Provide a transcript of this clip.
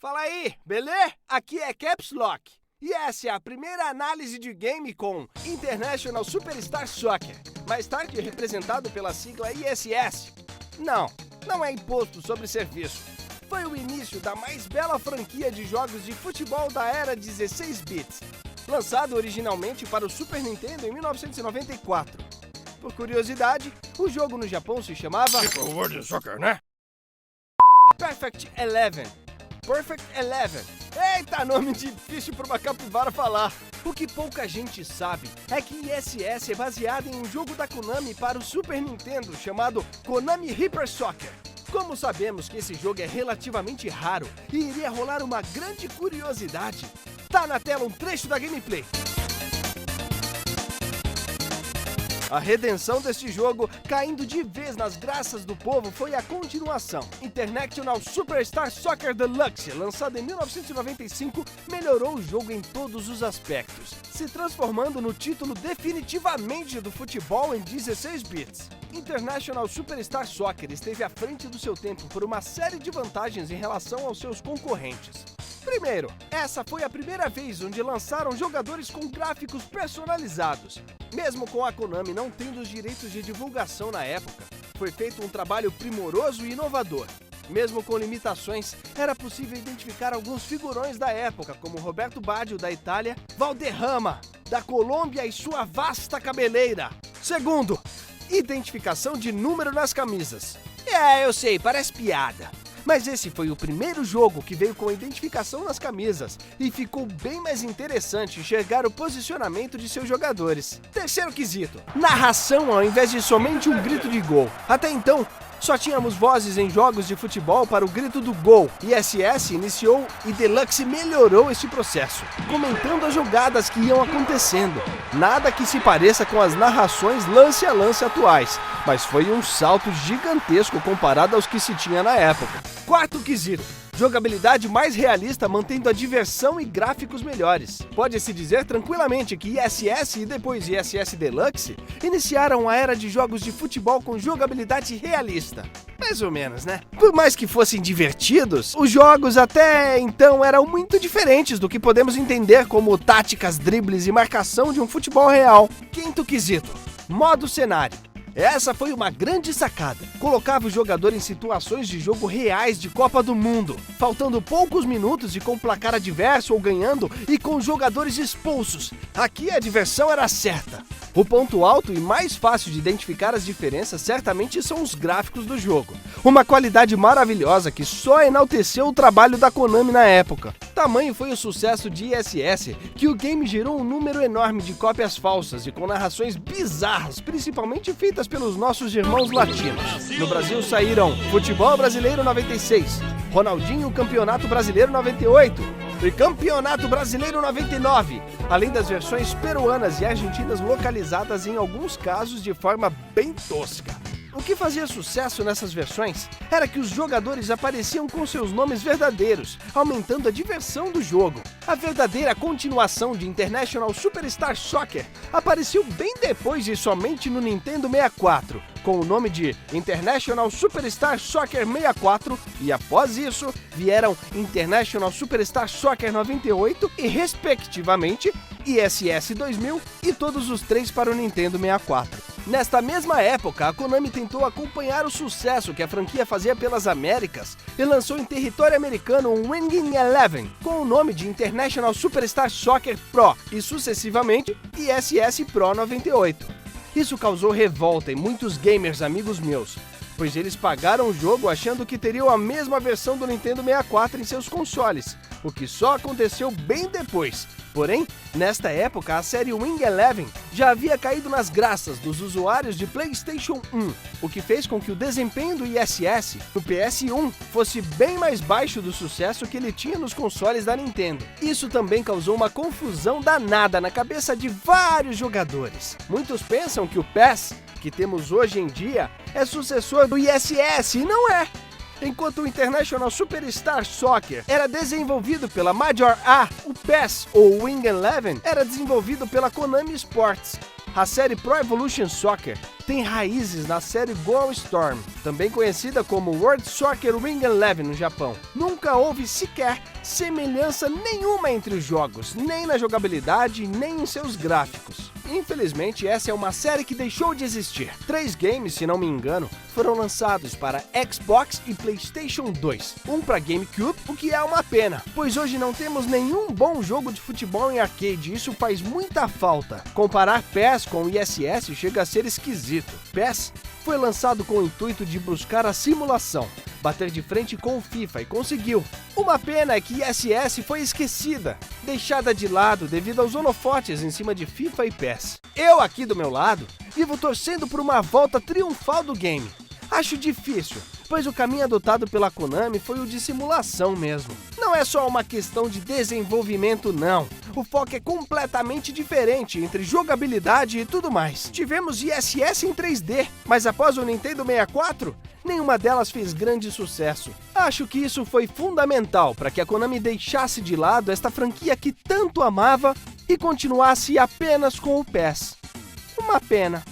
Fala aí, beleza? Aqui é Caps Lock. E essa é a primeira análise de game com International Superstar Soccer, mais tarde representado pela sigla ISS. Não é imposto sobre serviço. Foi o início da mais bela franquia de jogos de futebol da era 16 bits, lançado originalmente para o Super Nintendo em 1994. Por curiosidade, o jogo no Japão se chamava World Soccer, né? Perfect Eleven. Eita, nome difícil para uma capivara falar. O que pouca gente sabe é que ISS é baseado em um jogo da Konami para o Super Nintendo chamado Konami Hyper Soccer. Como sabemos que esse jogo é relativamente raro e iria rolar uma grande curiosidade, tá na tela um trecho da gameplay. A redenção deste jogo, caindo de vez nas graças do povo, foi a continuação. International Superstar Soccer Deluxe, lançado em 1995, melhorou o jogo em todos os aspectos, se transformando no título definitivamente do futebol em 16 bits. International Superstar Soccer esteve à frente do seu tempo por uma série de vantagens em relação aos seus concorrentes. Primeiro, essa foi a primeira vez onde lançaram jogadores com gráficos personalizados. Mesmo com a Konami não tendo os direitos de divulgação na época, foi feito um trabalho primoroso e inovador. Mesmo com limitações, era possível identificar alguns figurões da época, como Roberto Baggio, da Itália, Valderrama, da Colômbia e sua vasta cabeleira. Segundo, identificação de número nas camisas. Eu sei, parece piada. Mas esse foi o primeiro jogo que veio com identificação nas camisas e ficou bem mais interessante enxergar o posicionamento de seus jogadores. Terceiro quesito, narração ao invés de somente um grito de gol. Até então, só tínhamos vozes em jogos de futebol para o grito do gol. ISS iniciou e Deluxe melhorou esse processo, comentando as jogadas que iam acontecendo. Nada que se pareça com as narrações lance a lance atuais, mas foi um salto gigantesco comparado aos que se tinha na época. Quarto quesito, jogabilidade mais realista mantendo a diversão e gráficos melhores. Pode-se dizer tranquilamente que ISS e depois ISS Deluxe iniciaram a era de jogos de futebol com jogabilidade realista. Mais ou menos, né? Por mais que fossem divertidos, os jogos até então eram muito diferentes do que podemos entender como táticas, dribles e marcação de um futebol real. Quinto quesito, modo cenário. Essa foi uma grande sacada. Colocava o jogador em situações de jogo reais de Copa do Mundo, faltando poucos minutos e com placar adverso ou ganhando e com jogadores expulsos. Aqui a diversão era certa. O ponto alto e mais fácil de identificar as diferenças certamente são os gráficos do jogo. Uma qualidade maravilhosa que só enalteceu o trabalho da Konami na época. Tamanho foi o sucesso de ISS que o game gerou um número enorme de cópias falsas e com narrações bizarras, principalmente feitas pelos nossos irmãos latinos. No Brasil saíram Futebol Brasileiro 96, Ronaldinho Campeonato Brasileiro 98 e Campeonato Brasileiro 99, além das versões peruanas e argentinas localizadas em alguns casos de forma bem tosca. O que fazia sucesso nessas versões era que os jogadores apareciam com seus nomes verdadeiros, aumentando a diversão do jogo. A verdadeira continuação de International Superstar Soccer apareceu bem depois e somente no Nintendo 64, com o nome de International Superstar Soccer 64, e após isso vieram International Superstar Soccer 98 e, respectivamente, ISS 2000 e todos os três para o Nintendo 64. Nesta mesma época, a Konami tentou acompanhar o sucesso que a franquia fazia pelas Américas e lançou em território americano um Winning Eleven com o nome de International Superstar Soccer Pro e, sucessivamente, ISS Pro 98. Isso causou revolta em muitos gamers amigos meus, pois eles pagaram o jogo achando que teriam a mesma versão do Nintendo 64 em seus consoles, o que só aconteceu bem depois. Porém, nesta época, a série Wing Eleven já havia caído nas graças dos usuários de PlayStation 1, o que fez com que o desempenho do ISS no PS1 fosse bem mais baixo do sucesso que ele tinha nos consoles da Nintendo. Isso também causou uma confusão danada na cabeça de vários jogadores. Muitos pensam que o PES, que temos hoje em dia, é sucessor do ISS, e não é! Enquanto o International Superstar Soccer era desenvolvido pela Major A, o PES, ou Wing Eleven, era desenvolvido pela Konami Sports. A série Pro Evolution Soccer tem raízes na série Goal Storm, também conhecida como World Soccer Wing Eleven no Japão. Nunca houve sequer semelhança nenhuma entre os jogos, nem na jogabilidade, nem em seus gráficos. Infelizmente, essa é uma série que deixou de existir. 3 games, se não me engano, foram lançados para Xbox e PlayStation 2. Um para GameCube, o que é uma pena, pois hoje não temos nenhum bom jogo de futebol em arcade e isso faz muita falta. Comparar PES com o ISS chega a ser esquisito. PES foi lançado com o intuito de buscar a simulação, bater de frente com o FIFA e conseguiu. Uma pena é que ISS foi esquecida, deixada de lado devido aos holofotes em cima de FIFA e PES. Eu aqui do meu lado, vivo torcendo por uma volta triunfal do game. Acho difícil, pois o caminho adotado pela Konami foi o de simulação mesmo. Não é só uma questão de desenvolvimento não, o foco é completamente diferente entre jogabilidade e tudo mais. Tivemos ISS em 3D, mas após o Nintendo 64, nenhuma delas fez grande sucesso. Acho que isso foi fundamental para que a Konami deixasse de lado esta franquia que tanto amava e continuasse apenas com o PES. Uma pena.